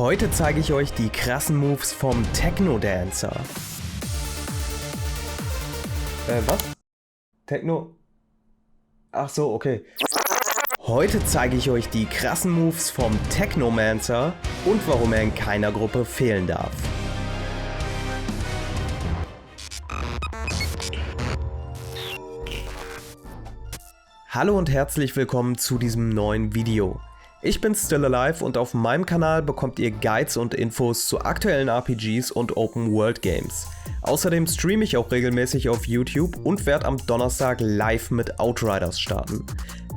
Heute zeige ich euch die krassen Moves vom Techno-Dancer. Was? Techno? Ach so, okay. Heute zeige ich euch die krassen Moves vom Technomancer und warum er in keiner Gruppe fehlen darf. Hallo und herzlich willkommen zu diesem neuen Video. Ich bin Still Alive und auf meinem Kanal bekommt ihr Guides und Infos zu aktuellen RPGs und Open World Games. Außerdem streame ich auch regelmäßig auf YouTube und werde am Donnerstag live mit Outriders starten.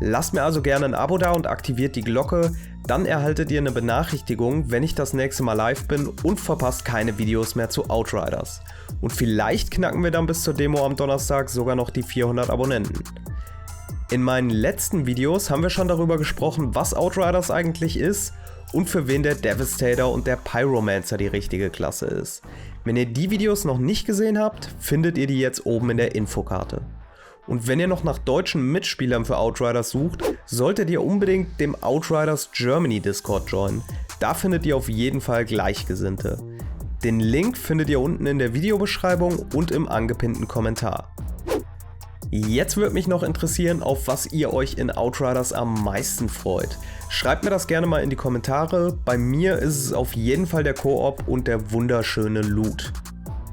Lasst mir also gerne ein Abo da und aktiviert die Glocke, dann erhaltet ihr eine Benachrichtigung, wenn ich das nächste Mal live bin und verpasst keine Videos mehr zu Outriders. Und vielleicht knacken wir dann bis zur Demo am Donnerstag sogar noch die 400 Abonnenten. In meinen letzten Videos haben wir schon darüber gesprochen, was Outriders eigentlich ist und für wen der Devastator und der Pyromancer die richtige Klasse ist. Wenn ihr die Videos noch nicht gesehen habt, findet ihr die jetzt oben in der Infokarte. Und wenn ihr noch nach deutschen Mitspielern für Outriders sucht, solltet ihr unbedingt dem Outriders Germany Discord joinen. Da findet ihr auf jeden Fall Gleichgesinnte. Den Link findet ihr unten in der Videobeschreibung und im angepinnten Kommentar. Jetzt würde mich noch interessieren, auf was ihr euch in Outriders am meisten freut. Schreibt mir das gerne mal in die Kommentare. Bei mir ist es auf jeden Fall der Koop und der wunderschöne Loot.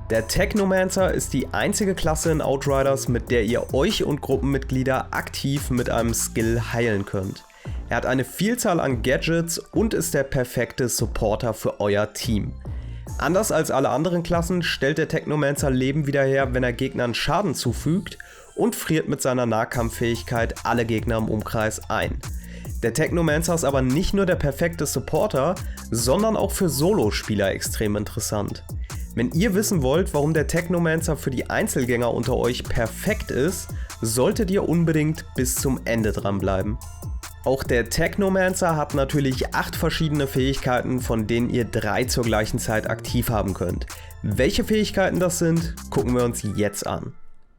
Der Technomancer ist die einzige Klasse in Outriders, mit der ihr euch und Gruppenmitglieder aktiv mit einem Skill heilen könnt. Er hat eine Vielzahl an Gadgets und ist der perfekte Supporter für euer Team. Anders als alle anderen Klassen stellt der Technomancer Leben wieder her, wenn er Gegnern Schaden zufügt und friert mit seiner Nahkampffähigkeit alle Gegner im Umkreis ein. Der Technomancer ist aber nicht nur der perfekte Supporter, sondern auch für Solospieler extrem interessant. Wenn ihr wissen wollt, warum der Technomancer für die Einzelgänger unter euch perfekt ist, solltet ihr unbedingt bis zum Ende dranbleiben. Auch der Technomancer hat natürlich 8 verschiedene Fähigkeiten, von denen ihr 3 zur gleichen Zeit aktiv haben könnt. Welche Fähigkeiten das sind, gucken wir uns jetzt an.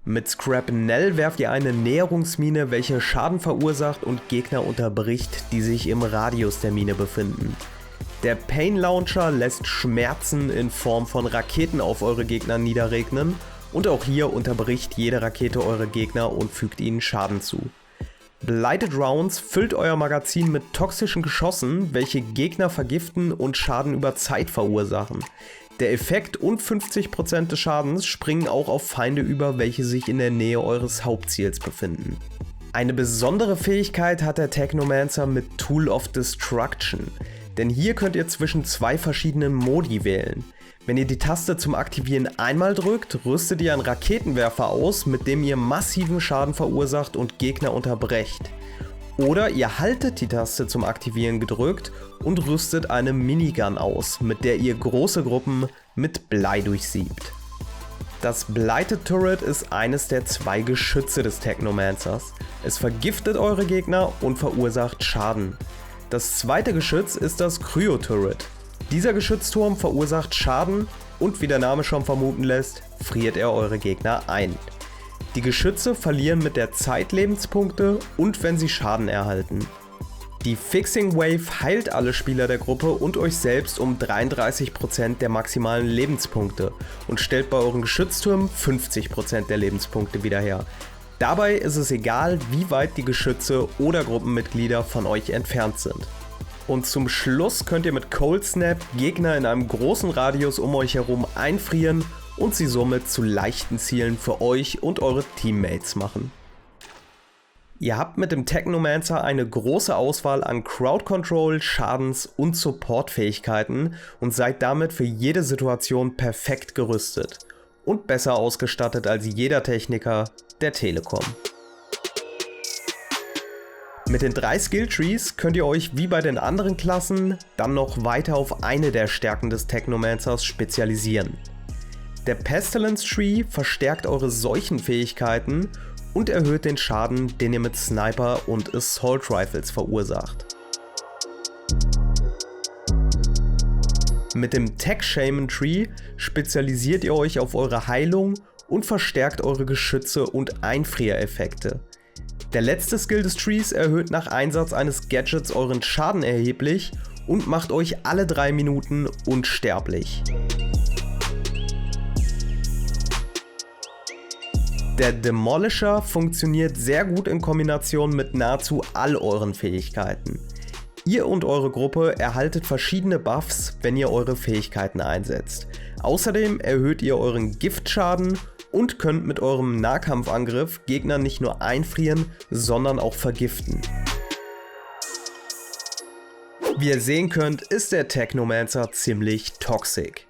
Mit Scrapnel werft ihr eine Näherungsmine, welche Schaden verursacht und Gegner unterbricht, die sich im Radius der Mine befinden. Der Pain Launcher lässt Schmerzen in Form von Raketen auf eure Gegner niederregnen und auch hier unterbricht jede Rakete eure Gegner und fügt ihnen Schaden zu. Blighted Rounds füllt euer Magazin mit toxischen Geschossen, welche Gegner vergiften und Schaden über Zeit verursachen. Der Effekt und 50% des Schadens springen auch auf Feinde über, welche sich in der Nähe eures Hauptziels befinden. Eine besondere Fähigkeit hat der Technomancer mit Tool of Destruction, denn hier könnt ihr zwischen 2 verschiedenen Modi wählen. Wenn ihr die Taste zum Aktivieren einmal drückt, rüstet ihr einen Raketenwerfer aus, mit dem ihr massiven Schaden verursacht und Gegner unterbrecht. Oder ihr haltet die Taste zum Aktivieren gedrückt und rüstet eine Minigun aus, mit der ihr große Gruppen mit Blei durchsiebt. Das Blighted Turret ist eines der 2 Geschütze des Technomancers. Es vergiftet eure Gegner und verursacht Schaden. Das zweite Geschütz ist das Cryo Turret. Dieser Geschützturm verursacht Schaden und wie der Name schon vermuten lässt, friert er eure Gegner ein. Die Geschütze verlieren mit der Zeit Lebenspunkte und wenn sie Schaden erhalten. Die Fixing Wave heilt alle Spieler der Gruppe und euch selbst um 33% der maximalen Lebenspunkte und stellt bei euren Geschütztürmen 50% der Lebenspunkte wieder her. Dabei ist es egal, wie weit die Geschütze oder Gruppenmitglieder von euch entfernt sind. Und zum Schluss könnt ihr mit Cold Snap Gegner in einem großen Radius um euch herum einfrieren und sie somit zu leichten Zielen für euch und eure Teammates machen. Ihr habt mit dem Technomancer eine große Auswahl an Crowd Control, Schadens- und Support-Fähigkeiten und seid damit für jede Situation perfekt gerüstet und besser ausgestattet als jeder Techniker der Telekom. Mit den 3 Skilltrees könnt ihr euch wie bei den anderen Klassen dann noch weiter auf eine der Stärken des Technomancers spezialisieren. Der Pestilence Tree verstärkt eure Seuchenfähigkeiten und erhöht den Schaden, den ihr mit Sniper und Assault Rifles verursacht. Mit dem Tech Shaman Tree spezialisiert ihr euch auf eure Heilung und verstärkt eure Geschütze und Einfriereffekte. Der letzte Skill des Trees erhöht nach Einsatz eines Gadgets euren Schaden erheblich und macht euch alle 3 Minuten unsterblich. Der Demolisher funktioniert sehr gut in Kombination mit nahezu all euren Fähigkeiten. Ihr und eure Gruppe erhaltet verschiedene Buffs, wenn ihr eure Fähigkeiten einsetzt. Außerdem erhöht ihr euren Giftschaden und könnt mit eurem Nahkampfangriff Gegner nicht nur einfrieren, sondern auch vergiften. Wie ihr sehen könnt, ist der Technomancer ziemlich toxisch.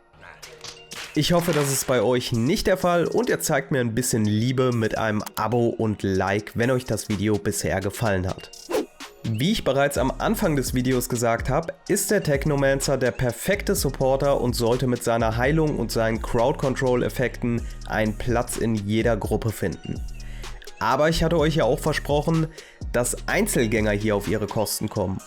Ich hoffe, das ist bei euch nicht der Fall und ihr zeigt mir ein bisschen Liebe mit einem Abo und Like, wenn euch das Video bisher gefallen hat. Wie ich bereits am Anfang des Videos gesagt habe, ist der Technomancer der perfekte Supporter und sollte mit seiner Heilung und seinen Crowd-Control-Effekten einen Platz in jeder Gruppe finden. Aber ich hatte euch ja auch versprochen, dass Einzelgänger hier auf ihre Kosten kommen.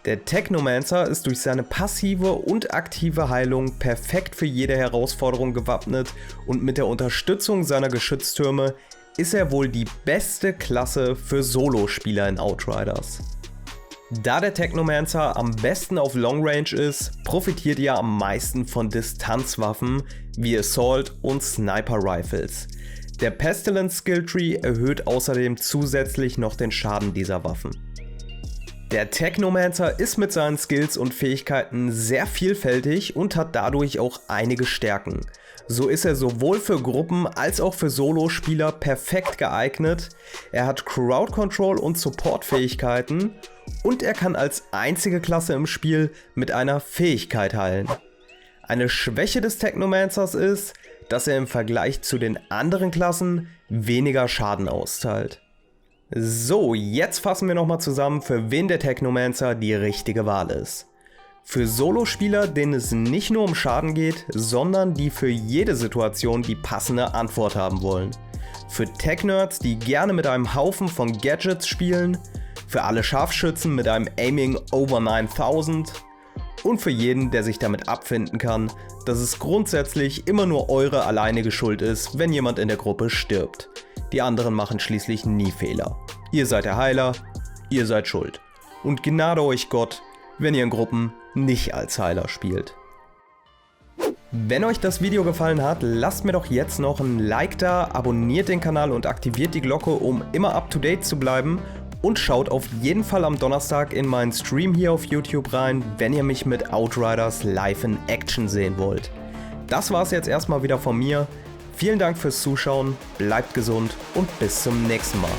Der Technomancer ist durch seine passive und aktive Heilung perfekt für jede Herausforderung gewappnet und mit der Unterstützung seiner Geschütztürme ist er wohl die beste Klasse für Solospieler in Outriders. Da der Technomancer am besten auf Long Range ist, profitiert ihr am meisten von Distanzwaffen wie Assault und Sniper Rifles. Der Pestilence Skilltree erhöht außerdem zusätzlich noch den Schaden dieser Waffen. Der Technomancer ist mit seinen Skills und Fähigkeiten sehr vielfältig und hat dadurch auch einige Stärken. So ist er sowohl für Gruppen als auch für Solospieler perfekt geeignet. Er hat Crowd Control und Support Fähigkeiten und er kann als einzige Klasse im Spiel mit einer Fähigkeit heilen. Eine Schwäche des Technomancers ist, dass er im Vergleich zu den anderen Klassen weniger Schaden austeilt. So, jetzt fassen wir nochmal zusammen, für wen der Technomancer die richtige Wahl ist. Für Solospieler, denen es nicht nur um Schaden geht, sondern die für jede Situation die passende Antwort haben wollen. Für Tech-Nerds, die gerne mit einem Haufen von Gadgets spielen. Für alle Scharfschützen mit einem Aiming over 9000. Und für jeden, der sich damit abfinden kann, dass es grundsätzlich immer nur eure alleinige Schuld ist, wenn jemand in der Gruppe stirbt. Die anderen machen schließlich nie Fehler. Ihr seid der Heiler, ihr seid schuld. Und gnade euch Gott, wenn ihr in Gruppen nicht als Heiler spielt. Wenn euch das Video gefallen hat, lasst mir doch jetzt noch ein Like da, abonniert den Kanal und aktiviert die Glocke, um immer up to date zu bleiben. Und schaut auf jeden Fall am Donnerstag in meinen Stream hier auf YouTube rein, wenn ihr mich mit Outriders live in Action sehen wollt. Das war's jetzt erstmal wieder von mir. Vielen Dank fürs Zuschauen, bleibt gesund und bis zum nächsten Mal.